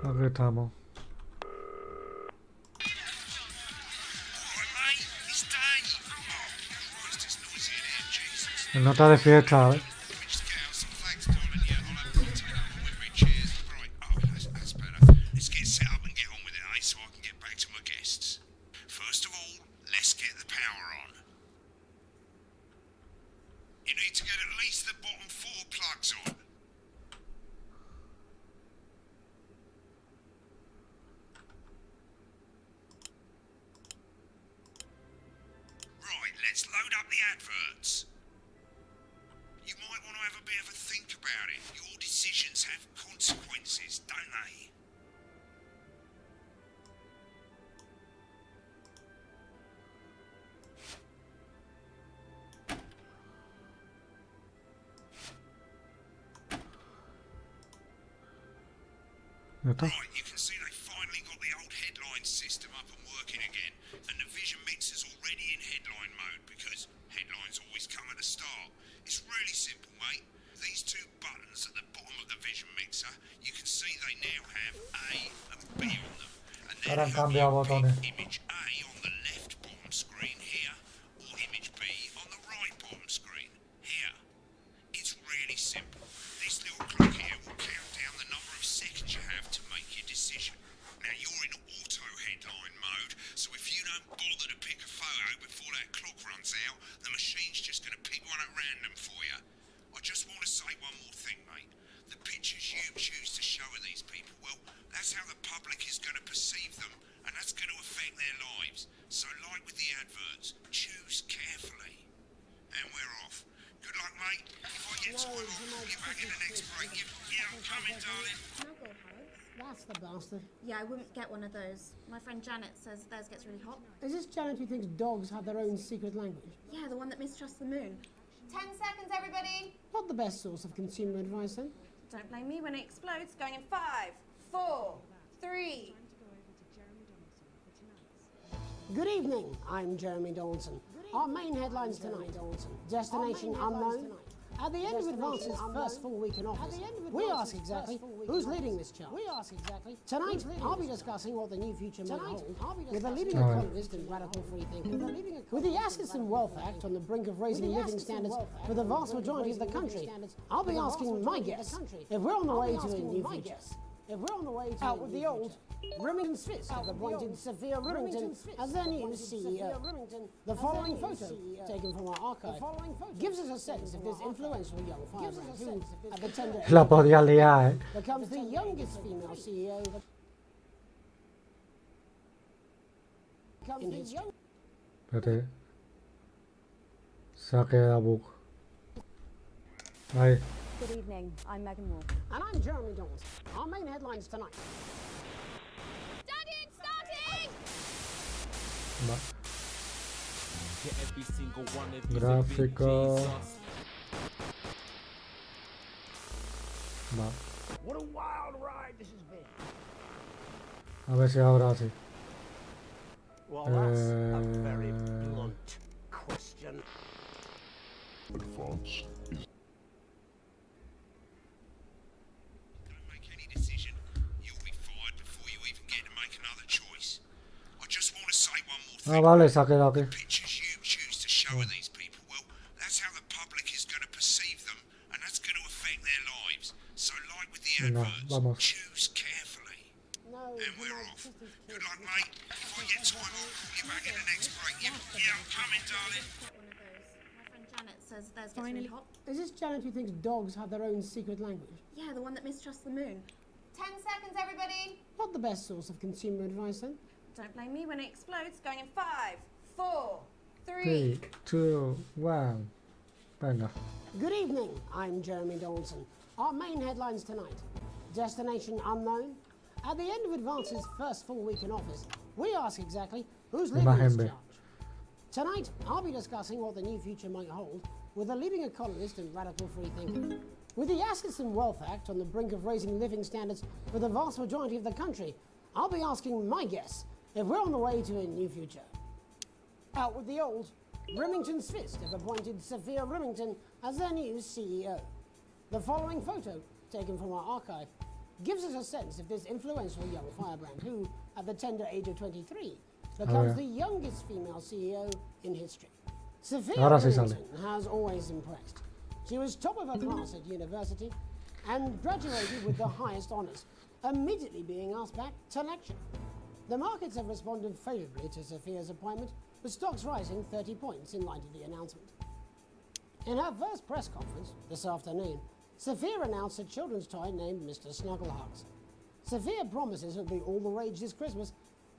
Aquí estamos. En nota de fiesta, ¿eh? Let's load up the adverts. You might want to have a bit of a think about it. Your decisions have consequences, don't they? Right, you can see they finally got the old headline system up and working again, and the vision mixer's already in headline mode because headlines always come at the start. It's really simple, mate. These two buttons at the bottom of the vision mixer, you can see they now have A and B on them. And then Ahora han cambiado botones. image A on the left bottom screen here, or image B on the right bottom screen here. It's really simple. This little clock here will count down the number of seconds you have to make your decision. Now you're in auto headline mode, so if you don't bother to pick a photo before that clock runs out, the machine's just going to pick one at random for you. I just want to say one more thing, mate. The pictures you choose to show of these people, well, that's how the public is going to perceive them, and that's going to affect their lives. So like with the adverts, choose carefully. And we're off. Good luck, mate. If I get time, I'll call you back in the next break. Yeah, I'm coming, darling. That's the bastard. Yeah, I wouldn't get one of those. My friend Janet says theirs gets really hot. Is this Janet who thinks dogs have their own secret language? Yeah, the one that mistrusts the moon. 10 seconds, everybody! Not the best source of consumer advice, then. Don't blame me when it explodes. Going in 5, 4, 3. Good evening, I'm Jeremy Dawson. Our main headlines tonight, destination unknown. At the end of Advance's first full week in office, we ask exactly who's leading this charge. Tonight, I'll be discussing what the new future may hold with a leading economist and radical free thinker. With the Assets and Wealth Act on the brink of raising living standards for the vast majority of the country, I'll be asking my guess if we're on the way to a new future. Out with the old, Remington's fist have appointed Sophia Remington as their new CEO. The following photo, taken from our archive, gives us a sense of this influential young firebrand who, at the tender La podía liar, ¿eh? becomes the youngest female CEO in history. Espérate. Se ha quedado bug. Ahí. Good evening, I'm Megan Wall. And I'm Jeremy Dawson. Our main headlines tonight. Starting! Va. Gráfico. Va. What a wild ride this has been. A ver si ahora sí. Well, that's a very blunt question. Don't make any decision. You'll be fired before you even get to make another choice. I just want to say one more thing. Ah, vale, se ha quedado aquí. The pictures you choose to show of these people, well, that's how the public is going to perceive them, and that's going to affect their lives. So like with the Venga, adverts, vamos. choose carefully. And we're off. Good luck, mate. If I get time, I'll call you back in the next break. Yeah, I'm coming, darling. Get one of those. My friend Janet says theirs gets really hot. Is this Janet who thinks dogs have their own secret language? Yeah, the one that mistrusts the moon. 10 seconds, everybody! Not the best source of consumer advice, then. Don't blame me when it explodes. Going in 5, 4, 3. 3, 2, 1. Venga. Good evening, I'm Jeremy Dawson. Our main headlines tonight. Destination unknown. At the end of Advance's first full week in office, we ask exactly who's leading this Imagen B. charge. Tonight, I'll be discussing what the new future might hold with a leading economist and radical free thinker. With the Assets and Wealth Act on the brink of raising living standards for the vast majority of the country, I'll be asking my guess if we're on the way to a new future. Out with the old, Remington's fist have appointed Sophia Remington as their new CEO. The following photo, taken from our archive, gives us a sense of this influential young firebrand who, at the tender age of 23, becomes the youngest female CEO in history. Sophia Ahora sí sale. Remington has always impressed. She was top of her class at university and graduated with the highest honours, immediately being asked back to lecture. The markets have responded favourably to Sophia's appointment, with stocks rising 30 points in light of the announcement. In her first press conference this afternoon, Sophia announced a children's toy named Mr. Snugglehugs. Sophia promises it will be all the rage this Christmas,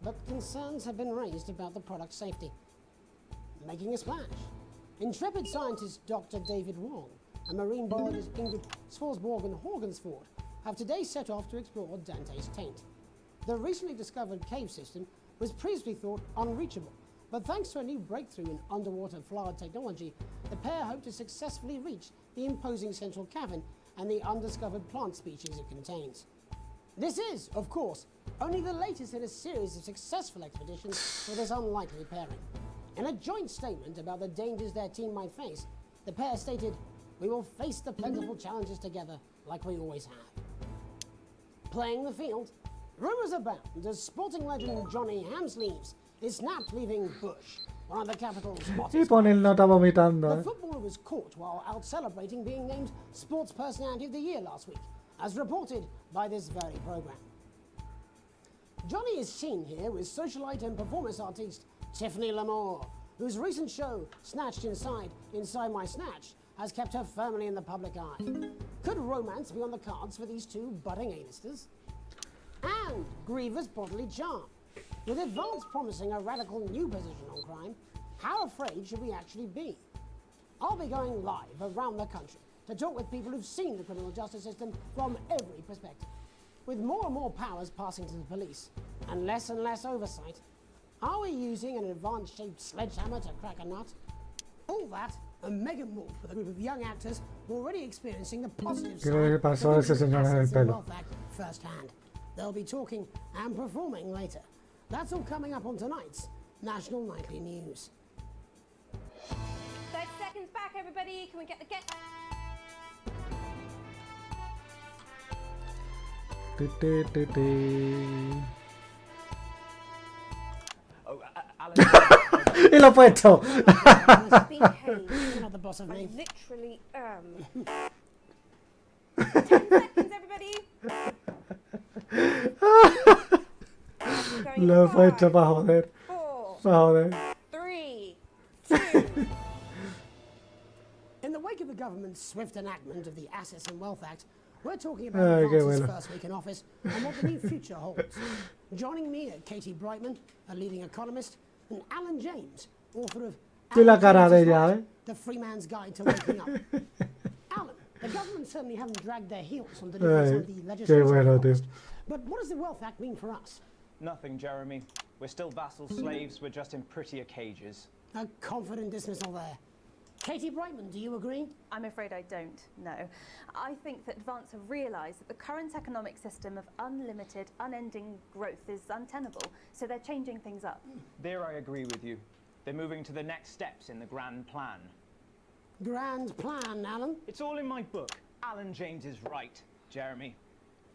but concerns have been raised about the product's safety. Making a splash, intrepid scientist Dr. David Wong and marine biologist Ingrid Swarsborg-Horgensford have today set off to explore Dante's taint. The recently discovered cave system was previously thought unreachable, but thanks to a new breakthrough in underwater flower technology, the pair hope to successfully reach the imposing central cavern and the undiscovered plant species it contains. This is, of course, only the latest in a series of successful expeditions for this unlikely pairing. In a joint statement about the dangers their team might face, the pair stated, "We will face the plentiful challenges together like we always have." Playing the field, rumours abound as sporting legend Johnny Hamsleeves is snapped leaving Bush, one of the capital's Y hottest. pone el nota vomitando, The footballer was caught while out celebrating being named Sports Personality of the Year last week, as reported by this very programme. Johnny is seen here with socialite and performance artiste Tiffany Lamore, whose recent show, Snatched Inside My Snatch, has kept her firmly in the public eye. Could romance be on the cards for these two budding A-listers? And grievous bodily charm. With advance promising a radical new position on crime, how afraid should we actually be? I'll be going live around the country to talk with people who've seen the criminal justice system from every perspective. With more and more powers passing to the police and less oversight, are we using an advanced-shaped sledgehammer to crack a nut? All that and mega more with a group of young actors already experiencing the positive ¿Qué le pasó a ese señor en el pelo? firsthand. They'll be talking and performing later. That's all coming up on tonight's National Nightly News. 30 seconds back, everybody. Can we get the Ti, ti, ti, ti. Oh, Alan. Y lo he puesto. behave? You're not the boss of I me. literally am. 10 seconds, everybody. Going Lo he in puesto 5, para joder. 4, Para joder. 3, 2. In the wake of the government's swift enactment of the Assets and Wealth Act, we're talking about Ay, qué France's bueno. first week in office and what the new future holds. Joining me are Katie Brightman, a leading economist, and Alan James, author of Sí, la Alan cara de James's ella, Right, ¿eh? The Free Man's Guide to Waking Up. Alan, the government certainly haven't dragged their heels on delivering some of the Qué legislation bueno, tío. promised. But what does the Wealth Act mean for us? Nothing, Jeremy. We're still vassal slaves, we're just in prettier cages. A confident dismissal there. Katie Brightman, do you agree? I'm afraid I don't, no. I think that Advance have realised that the current economic system of unlimited, unending growth is untenable, so they're changing things up. There I agree with you. They're moving to the next steps in the grand plan. Grand plan, Alan. It's all in my book. Alan James is right, Jeremy.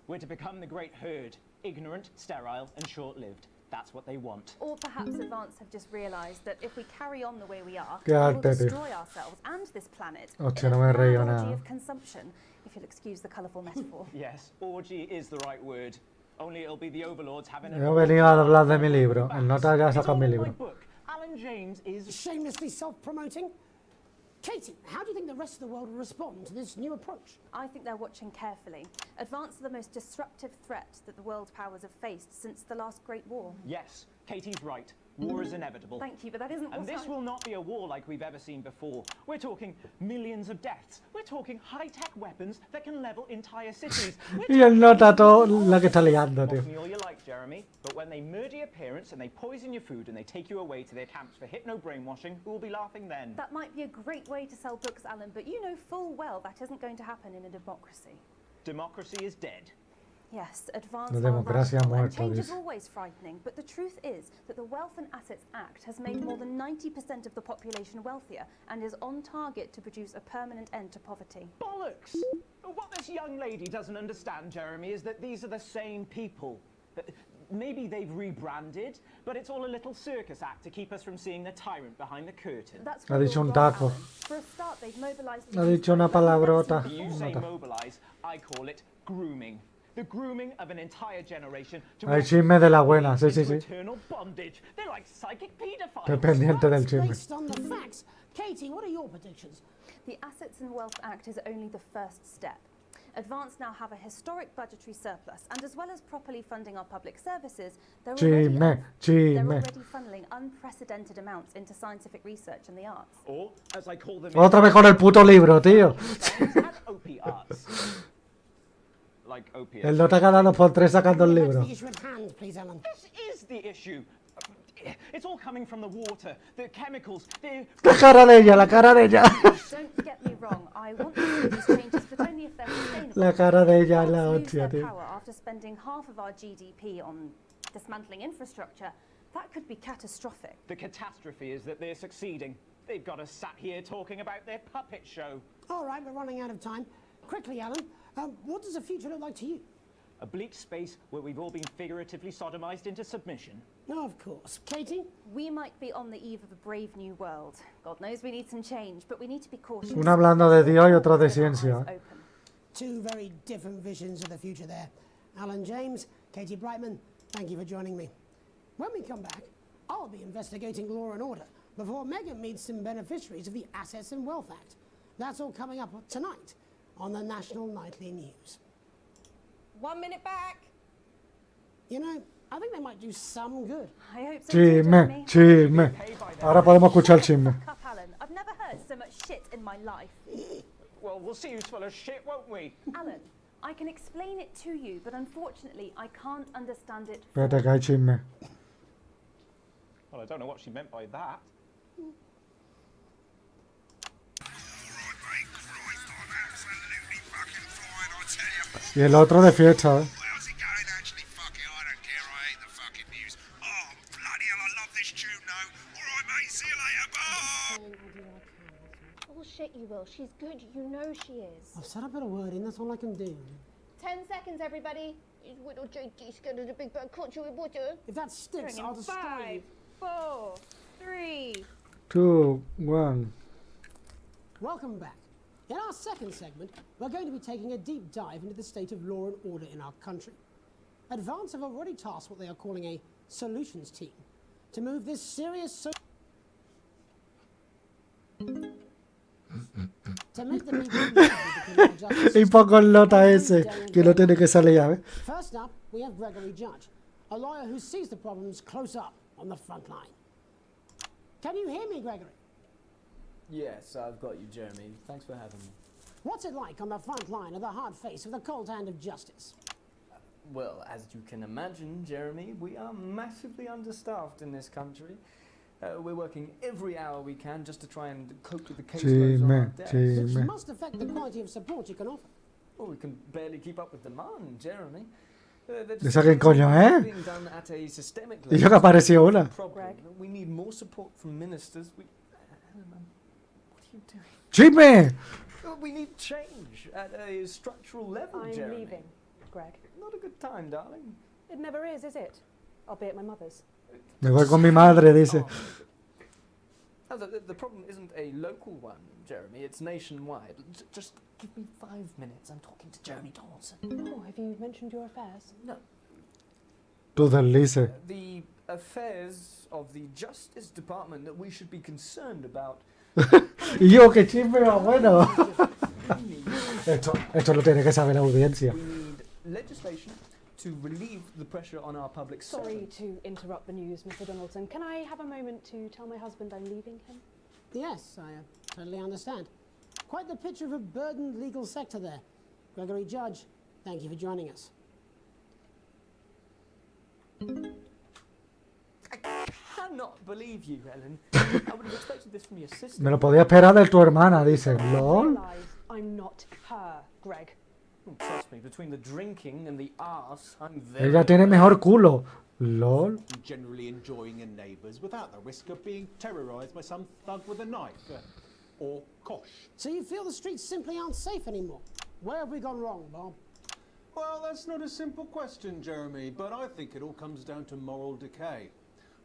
We're to become the great herd, ignorant, sterile, and short-lived. That's what they want. Or perhaps Advance have just realised that if we carry on the way we are, Qué we'll arte, tío. destroy ourselves and this planet Hostia, in no a me he reído mad orgy nada. of consumption, if you'll excuse the colourful metaphor. Yes, orgy is the right word. Only it'll be the overlords having He venido a hablar de mi libro. El nota ya It's saca all mi in my libro. book. Alan James is... Shamelessly self-promoting? Katie, how do you think the rest of the world will respond to this new approach? I think they're watching carefully. Advance are the most disruptive threat that the world powers have faced since the last Great War. Yes, Katie's right. War is inevitable. Thank you, but that isn't And what this I- will not be a war like we've ever seen before. We're talking millions of deaths. We're talking high-tech weapons that can level entire cities. Y el nota todo la que está liando, tío. Mock me all you like, Jeremy, but when they murder your parents and they poison your food and they take you away to their camps for hypno-brainwashing, who will be laughing then? That might be a great way to sell books, Alan, but you know full well that isn't going to happen in a democracy. Democracy is dead. Yes, advance La are democracia radical, and muerto, change is dice. always frightening, but the truth is that the Wealth and Assets Act has made more than 90% of the population wealthier and is on target to produce a permanent end to poverty. Bollocks! What this young lady doesn't understand, Jeremy, is that these are the same people. Maybe they've rebranded, but it's all a little circus act to keep us from seeing the tyrant behind the curtain. That's Ha where dicho you're un wrong, taco. Alan. For a start, they've mobilized the Ha youth dicho una like we've never palabrota. seen You before. say Nota. mobilize, I call it grooming. The grooming of an entire generation to Hay chisme de la buena, sí, sí, into sí. eternal bondage. They're like psychic Estoy pedophiles. pendiente del That's chisme. based on the facts. Katie, what are your predictions? The Assets and Wealth Act is only the first step. Advance now have a historic budgetary surplus, and as well as properly funding our public services, they're Chisme, chisme. already funneling unprecedented amounts into scientific research and the arts. Or, as I call them, Otra vez con el puto libro, tío. science and opiates. Like opiates. El nota cada 2x3 sacando el Back to libro. the issue at hand, please, Ellen. This is the issue. It's all coming from the water, the chemicals, the... La cara de ella, la cara de ella. Don't get me wrong, I want to see these changes, but only if they're sustainable. La cara de ella es If la France lose hostia, their tío. power after spending half of our GDP on dismantling infrastructure, that could be catastrophic. The catastrophe is that they're succeeding. They've got us sat here talking about their puppet show. All right, we're running out of time. Quickly, Alan, what does the future look like to you? A bleak space where we've all been figuratively sodomized into submission. No, of course. Katie? We might be on the eve of a brave new world. God knows we need some change, but we need to be cautious. Uno hablando de Dios y otro de With our eyes ciencia. open. Two very different visions of the future there. Alan James, Katie Brightman, thank you for joining me. When we come back, I'll be investigating law and order before Megan meets some beneficiaries of the Assets and Wealth Act. That's all coming up tonight on the National Nightly News. 1 minute back. You know, I think they might do some good. I hope so too, Chisme, Jeremy. chisme. Ahora podemos escuchar el chisme. Cup, Alan. I've never heard so much shit in my life. Well, we'll see who's full of shit, won't we? Alan, I can explain it to you, but unfortunately I can't understand it. Espérate que hay chisme. Well, I don't know what she meant by that. Y el otro de fiesta, ¿eh? How's it going actually? Fuck it, I don't care. I hate the fucking news. Oh, bloody hell, I love this tune though. Alright, mate, see you later. Bye. Bullshit, you will. She's good. You know she is. I've said a bit of word in, that's all I can do. 10 seconds, everybody. Is little JD scared of the big bird caught you with water? If that sticks, I'll destroy you. 5, 4, 3. 2, 1. Welcome back. In our second segment, we're going to be taking a deep dive into the state of law and order in our country. Advance have already tasked what they are calling a solutions team to move this serious to make the people involved with the criminal justice Y system pongo el nota more ese, daring que no than tiene que salir ya, ¿ves? First up, we have Gregory Judge, a lawyer who sees the problems close up on the front line. Can you hear me, Gregory? Yes, I've got you, Jeremy. Thanks for having me. What's it like on the front line of the hard face with the cold hand of justice? Well, as you can imagine, Jeremy, we are massively understaffed in this country. We're working every hour we can just to try and cope with the caseloads on our Chisme, desks. Which chisme. must affect the quality of support you can offer. Well, we can barely keep up with demand, Jeremy. They're ¿Esa quién coño es? being done at a systemic Y yo que apareció una. problem. We need more support from ministers. What are you doing? ¡Chisme! We need change at a structural level, I'm Jeremy. leaving, Greg. Not a good time, darling. It never is it? I'll be at my mother's. Me voy con mi madre, dice. Oh, the problem isn't a local one, Jeremy. It's nationwide. Just give me 5 minutes. I'm talking to Jeremy Donaldson. Oh, have you mentioned your affairs? No. Tú deslices. The affairs of the Justice Department that we should be concerned about. Y yo, qué chisme más bueno. We need, Esto lo tiene que saber la audiencia. we need legislation to relieve the pressure on our public Sorry servants. to interrupt the news, Mr. Donaldson. Can I have a moment to tell my husband I'm leaving him? Yes, I totally understand. Quite the picture of a burdened legal sector there. Gregory Judge, thank you for joining us. I cannot believe you, Helen. I would have expected this from your sister. Me lo podía esperar de tu hermana, dice. LOL. Realise I'm not her, Greg. Trust me, between the drinking and the arse, I'm very... Ella tiene mejor culo. LOL. Generally enjoying your neighbours without the risk of being terrorised by some thug with a knife. Or kosh. So you feel the streets simply aren't safe anymore? Where have we gone wrong, Bob? Well, that's not a simple question, Jeremy, but I think it all comes down to moral decay.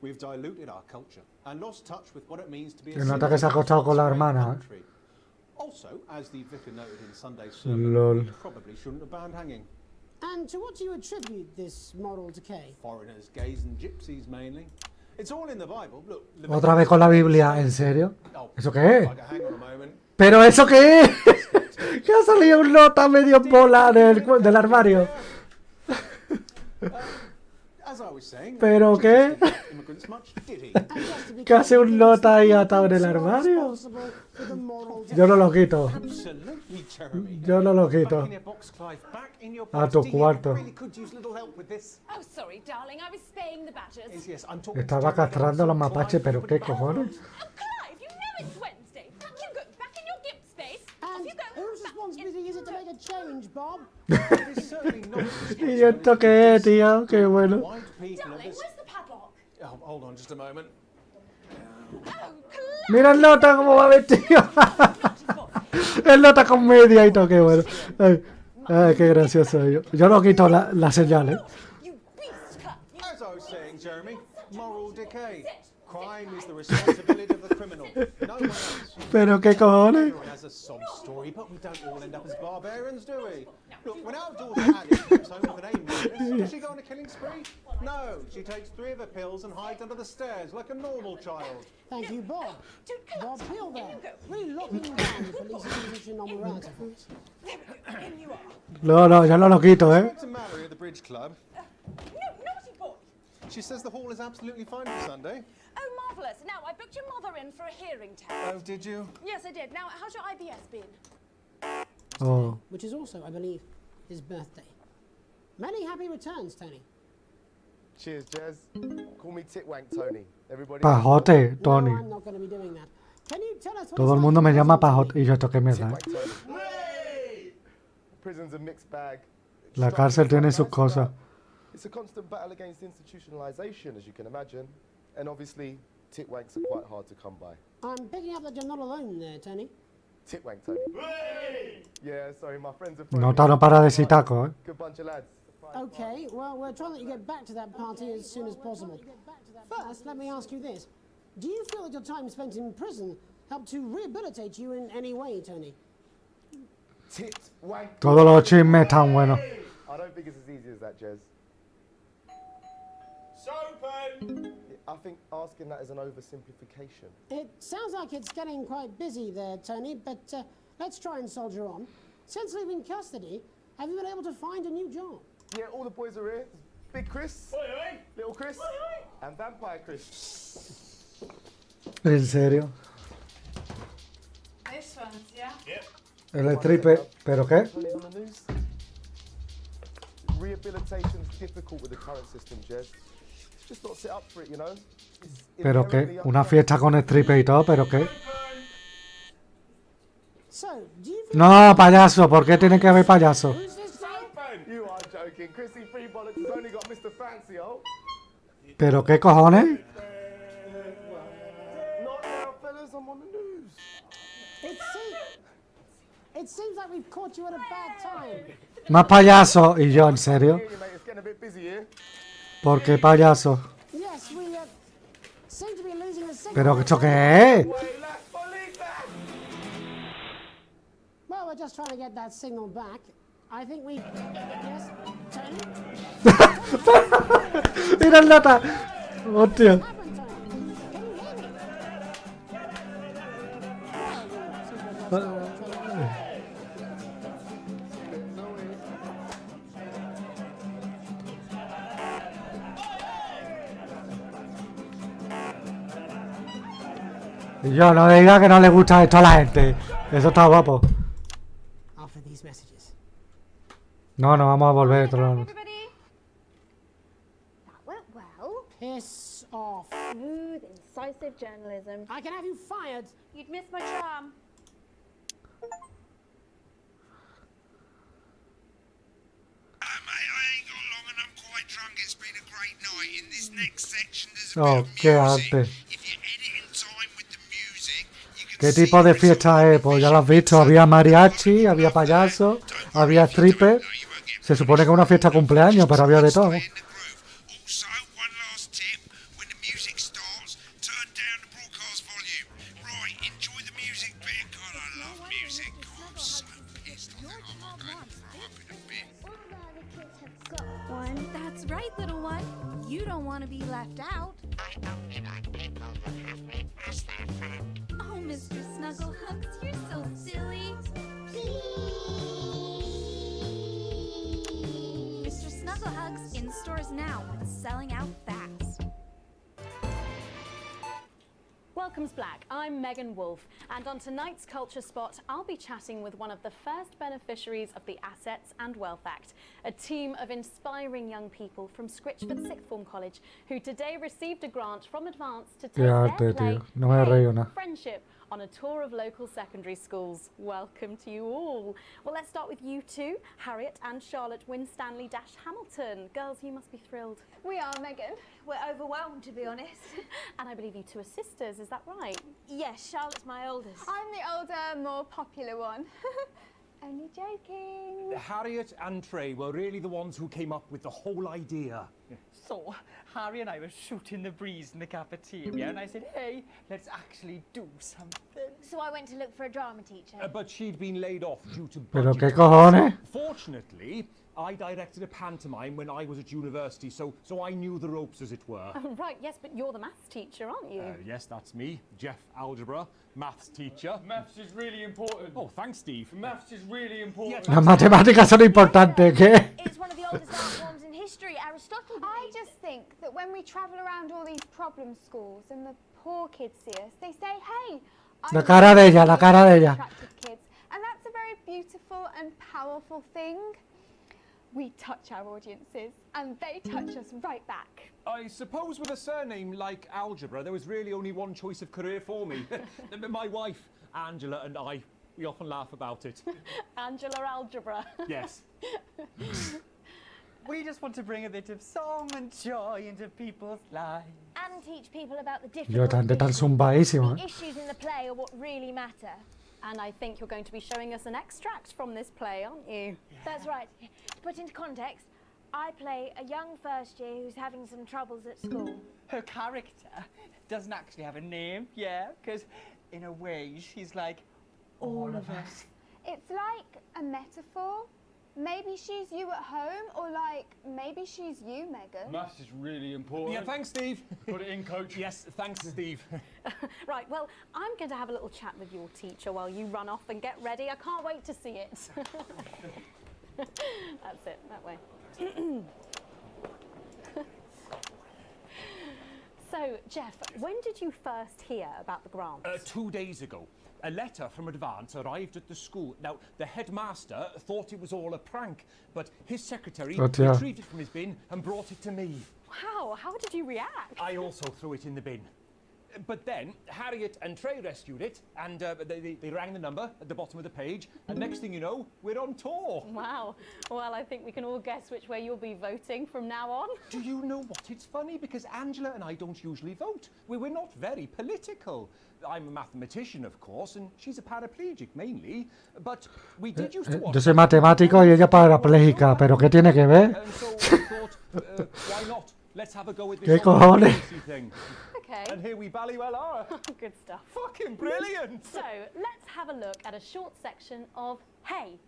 We've diluted our culture and lost touch with what it means to be a Nota que se ha acostado con la hermana. country. Also, as the vicar noted in Sunday's sermon, LOL. we probably shouldn't have banned hanging. And to what do you attribute this moral decay? Foreigners, gays and gypsies mainly. It's all in the Bible. Look, Otra vez con la Biblia, ¿en serio? Oh, ¿Eso qué es? hang on a moment. ¿Pero eso qué es? Que ha salido un nota medio en bola del armario. As I was saying, ¿Pero qué? immigrants much, did he? ¿Qué hace un nota ahí atado en el armario? Yo no lo quito. Absolutely, Jeremy. Yo no lo Back quito. in your box, Clive. Back in your A box. tu Dean, cuarto. really could use little help with this. Oh, sorry, darling. I was spaying the badgers. Yes, I'm talking Estaba to Jeremy castrando a los Dawson. mapaches, Clive, pero ¿qué cojones? Oh, Clive, you know it's Wednesday. You go back in your gift space. And Off you go. whose responsibility is it to make a change, Bob? it is certainly not ¿Y esto qué es, tío? Qué bueno. white people of Darling, this... where's the padlock? Oh, hold on just a moment. Oh, Clive. Mira el nota cómo va vestido. El nota con media y todo, qué bueno. Ay, qué gracioso yo. Yo no quito las señales. You beast, Clive. As I was saying, Jeremy, moral decay. Crime is the responsibility of the criminal, no one else. Pero qué cojones. Everyone has a sob story, but we don't all end up as barbarians, do we? Look, when our daughter Alice comes home with an A-minus, does she go on a killing spree? No, she takes 3 of her pills and hides under the stairs like a normal child. Thank you, Bob. Bob Hill there. Really locking down the police's position on morality for us. In you are. No, yo no lo quito, I ¿eh? spoke to Mallory at the bridge club. No, naughty boy. She says the hall is absolutely fine for Sunday. Oh, marvellous. Now, I booked your mother in for a hearing test. Oh, did you? Yes, I did. Now, how's your IBS been? Oh. Which is also, I believe, his birthday. Many happy returns, Tony. Cheers, Jez. Call me Titwank Tony. Everybody. Pajote, Tony. No, I'm not going to be doing that. Can you tell us what Todo el it's mundo like me in llama prison, pajote. Y yo, ¿esto qué me da? Titwank Tony. Prison's a mixed bag. La cárcel tiene sus cosas. It's a constant battle against institutionalization, as you can imagine. And obviously, Titwanks are quite hard to come by. I'm picking up that you're not alone there, Tony. Titwank Tony. Yeah, sorry, my friends are Nota no para de decir taco, ¿eh? Good bunch of lads. Okay, well, we're trying to let you get back to that party as soon as possible. First, let me ask you this. Do you feel that your time spent in prison helped to rehabilitate you in any way, Tony? Titwank. Todos los chismes están buenos. I don't think it's as easy as that, Jez. Sopen! I think asking that is an oversimplification. It sounds like it's getting quite busy there, Tony, but let's try and soldier on. Since leaving custody, have you been able to find a new job? Yeah, all the boys are here. Big Chris, Little Chris, and Vampire Chris. ¿En serio? This one's, yeah? Yep. El stripe, ¿pero qué? Tony's on the news. Rehabilitation's difficult with the current system, Jez. Just not set up for it, you know? It's ¿Pero inherently qué? Una unfair. fiesta con stripe y todo, ¿pero qué? So, do you feel No, payaso, ¿por qué tiene que haber payaso? who's this guy? You are joking. Chrissy Free Bollocks has only got Mr. Fancy, oh? ¿Pero qué cojones? Not now, fellas. I'm on the news. It seems like we've caught you at a bad time. Más payaso. Y yo, ¿en serio? Hear you, mate. It's getting a bit busy here. ¿Por qué payaso? Yes, we seem to be losing a signal. ¿Pero esto qué es? Well, we're just trying to get that signal back. I think we... Yes, Tony? Mira el nota. Hostia. What happened, Tony? Can you hear me? Y yo, no diga que no le gusta esto a la gente. Eso está guapo. After these messages. No, no vamos a volver. Everybody? That went well. Piss off. Smooth, incisive journalism. I can have you fired. You'd miss my charm. Oh, qué arte. ¿Qué tipo de fiesta es? Pues ya lo has visto, había mariachi, había payaso, había stripper. Se supone que es una fiesta de cumpleaños, pero había de todo. That's right, little one. You don't want to be left out. Oh, Mr. Snugglehugs, you're so silly. Mr. Snugglehugs in stores now and selling out fast. Welcome's Black. I'm Megan Wolfe, and on tonight's Culture Spot, I'll be chatting with one of the first beneficiaries of the Assets and Wealth Act, a team of inspiring young people from Scritchford Sixth Form College, who today received a grant from Advance to take their play, No me reío nada. Friendship, on a tour of local secondary schools. Welcome to you all. Well, let's start with you two, Harriet and Charlotte Winstanley-Hamilton. Girls, you must be thrilled. We are, Megan. We're overwhelmed, to be honest. And I believe you two are sisters, is that right? Yes, Charlotte's my oldest. I'm the older, more popular one. Only joking. Harriet and Trey were really the ones who came up with the whole idea. So, Harry and I were shooting the breeze in the cafeteria, and I said, hey, let's actually do something. So I went to look for a drama teacher. But she'd been laid off due to Pero budget qué cojones. Fortunately, I directed a pantomime when I was at university, so I knew the ropes, as it were. Right, yes, but you're the maths teacher, aren't you? Yes, that's me, Jeff Algebra, maths teacher. Maths is really important. Oh, thanks, Steve. Maths is really important. Las matemáticas son importantes, ¿qué? It's one of the oldest art forms in history, Aristotle. I just think that when we travel around all these problem schools and the poor kids see us, they say, hey, La cara de ella, la cara de ella. kids. And that's a very beautiful and powerful thing. We touch our audiences, and they touch us right back. I suppose with a surname like Algebra, there was really only one choice of career for me. My wife, Angela, and I, we often laugh about it. Angela Algebra. Yes. We just want to bring a bit of song and joy into people's lives. And teach people about the Yo tan zumbadísimo, The issues in the play are what really matter. And I think you're going to be showing us an extract from this play, aren't you? That's right. To put into context, I play a young first year who's having some troubles at school. Her character doesn't actually have a name, yeah, because in a way she's like all of us. It's like a metaphor. Maybe she's you at home, or like maybe she's you, Megan. Maths is really important. Yeah, thanks, Steve. Put it in, coach. Yes, thanks, Steve. Right, well, I'm going to have a little chat with your teacher while you run off and get ready. I can't wait to see it. That's it, that way. So, Jeff, when did you first hear about the grant? 2 days ago. A letter from Advance arrived at the school. Now, the headmaster thought it was all a prank, but his secretary retrieved it from his bin and brought it to me. Wow, how did you react? I also threw it in the bin. But then, Harriet and Trey rescued it, and they rang the number at the bottom of the page, and next thing you know, we're on tour. Wow. Well, I think we can all guess which way you'll be voting from now on. Do you know what? It's funny, because Angela and I don't usually vote. We're not very political. I'm a mathematician, of course, and she's a paraplegic, mainly. But we did used to watch... Yo soy matemático y ella parapléjica, pero ¿qué tiene que ver? And so we thought, why not? Let's have a go with this ¿Qué cojones? thing. Okay. And here we bally well are. Good stuff. Fucking brilliant! So, let's have a look at a short section of Hey,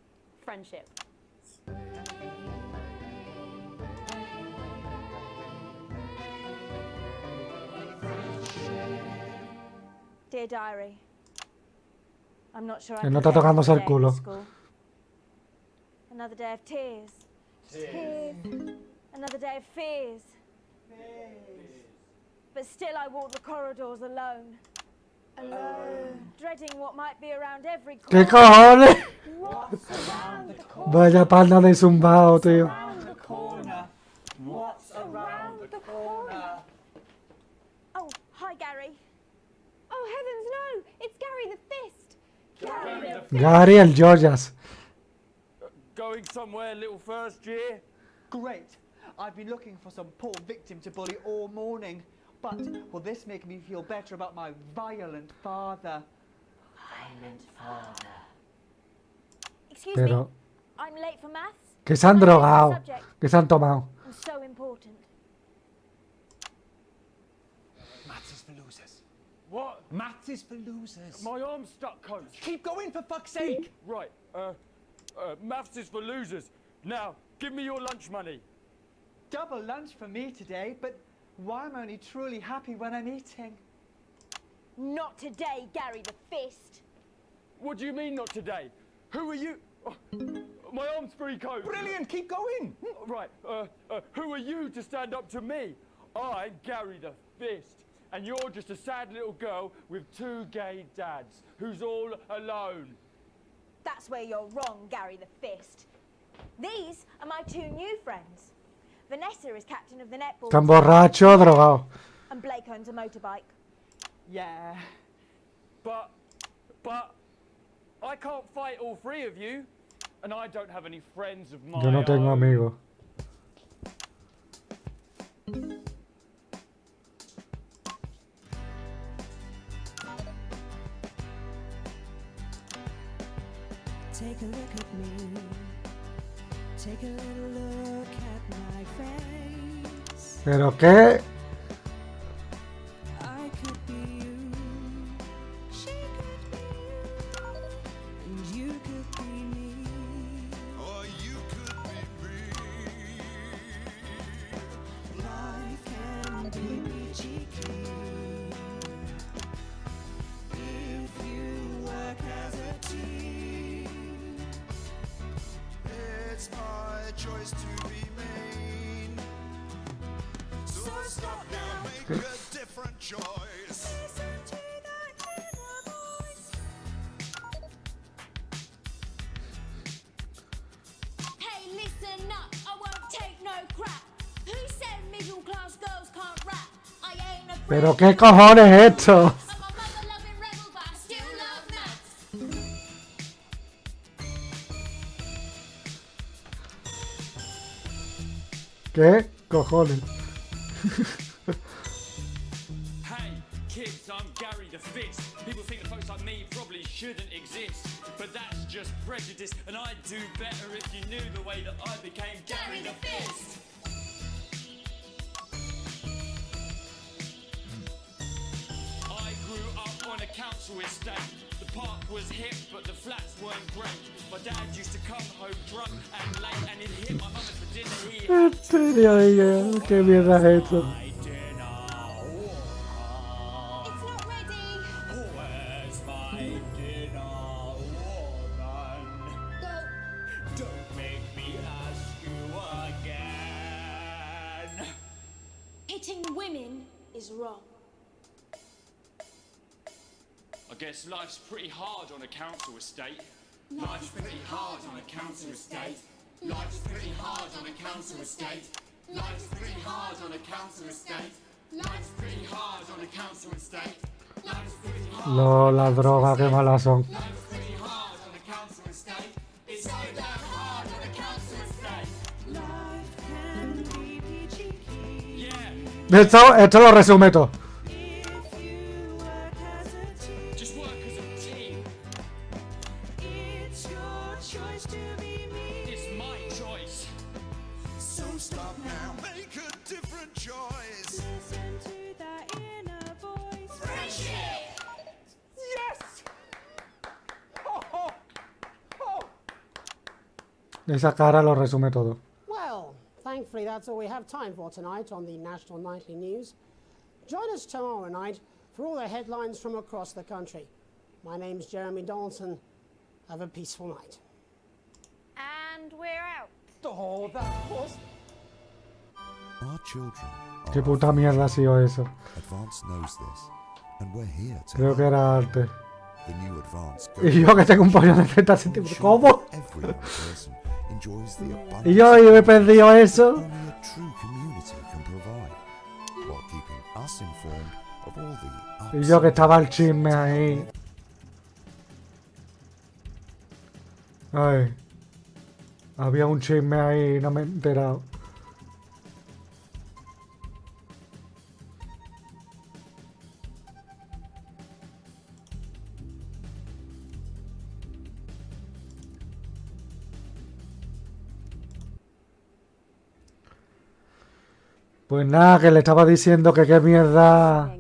Friendship. Dear diary, I'm not sure I Que no can está tocándose el say culo. at school. Another day of tears. Tears. Another day of fears. But still I walk the corridors alone. Alone. Dreading what might be around every corner. ¿Qué cojones? What's around the corner? Vaya panda de zumbao, tío. Around the corner. What's around the corner? Oh, hi Gary. Oh heavens no! It's Gary the Fist! Gary the Fist! Gary el Joyas. Going somewhere, little first year? Great. I've been looking for some poor victim to bully all morning. But will this make me feel better about my violent father? Violent father. Excuse Pero... me, I'm late for maths. Que se han My favourite drogado. subject. Que se han tomado. And so important. Maths is for losers. What? Maths is for losers. My arm's stuck, coach. Keep going, for fuck's sake. Right, maths is for losers. Now, give me your lunch money. Double lunch for me today, but why am I only truly happy when I'm eating? Not today, Gary the Fist. What do you mean not today? Who are you? Oh, my arm's free, coach. Brilliant, keep going. Right, who are you to stand up to me? I'm Gary the Fist, and you're just a sad little girl with 2 gay dads who's all alone. That's where you're wrong, Gary the Fist. These are my 2 new friends. Vanessa is captain of the netball Están team, borrachos, drogados. and Blake owns a motorbike. Yeah. But I can't fight all 3 of you, and I don't have any friends of mine. Yo no tengo amigos. Take a look at me. Take a little look at my face. ¿Pero qué? I could be you. She could be you. And you could be me. Or you could be me. Life can be cheeky if you work as a team. It's my choice to be mean. So stop now, make a different choice. Listen to that inner voice. Hey, listen up, I won't take no crap. Who said middle class girls can't rap? I ain't a ¿Pero qué cojones es esto? I'm a mother-loving rebel, but I still love maths. ¿Qué cojones? Hey, kids, I'm Gary the Fist. People think that folks like me probably shouldn't exist, but that's just prejudice, and I'd do better if you knew the way that I became Gary the Fist. I grew up on a council estate. The park was hip, but the flats weren't great. My dad used to come home drunk and late, and he'd hit my mum for dinner. He had Este Dios mío, ¿qué mierda es esto? It's not ready. Where's my dinner, woman? Don't make me ask you again. Hitting women is wrong. I guess life's pretty hard on a council estate. Life's pretty hard on a council estate. Life's pretty hard on a council estate. Life's pretty hard on a council estate. Life's pretty hard on a council estate. Life's pretty hard. No, las drogas, qué malas son. Life's pretty hard on a council estate. It's so damn hard on a council estate. Life can be cheeky. Esto lo resume todo. If you work as a team. Just work as a team. It's your choice to be me. It's my choice. So stop now, make a different choice. Listen to that inner voice. Friendship! Yes! Oh, oh, oh. Esa cara lo resume todo. Well, thankfully that's all we have time for tonight on the National Nightly News. Join us tomorrow night for all the headlines from across the country. My name's Jeremy Donaldson. Have a peaceful night. And we're out. Oh, that was... Our children ¿Qué are puta mierda ha sido eso? Advance knows this, and we're here to Creo que era arte. The new Advance Y yo que tengo un pollo de 30 centímetros. ¿Cómo? every young person enjoys the abundance Y yo he perdido eso. only a true community can provide, while keeping us informed of all the Y ups yo que and estaba el chisme ahí. Ay. Había un chisme ahí y no me he enterado. Pues nada, que le estaba diciendo que qué mierda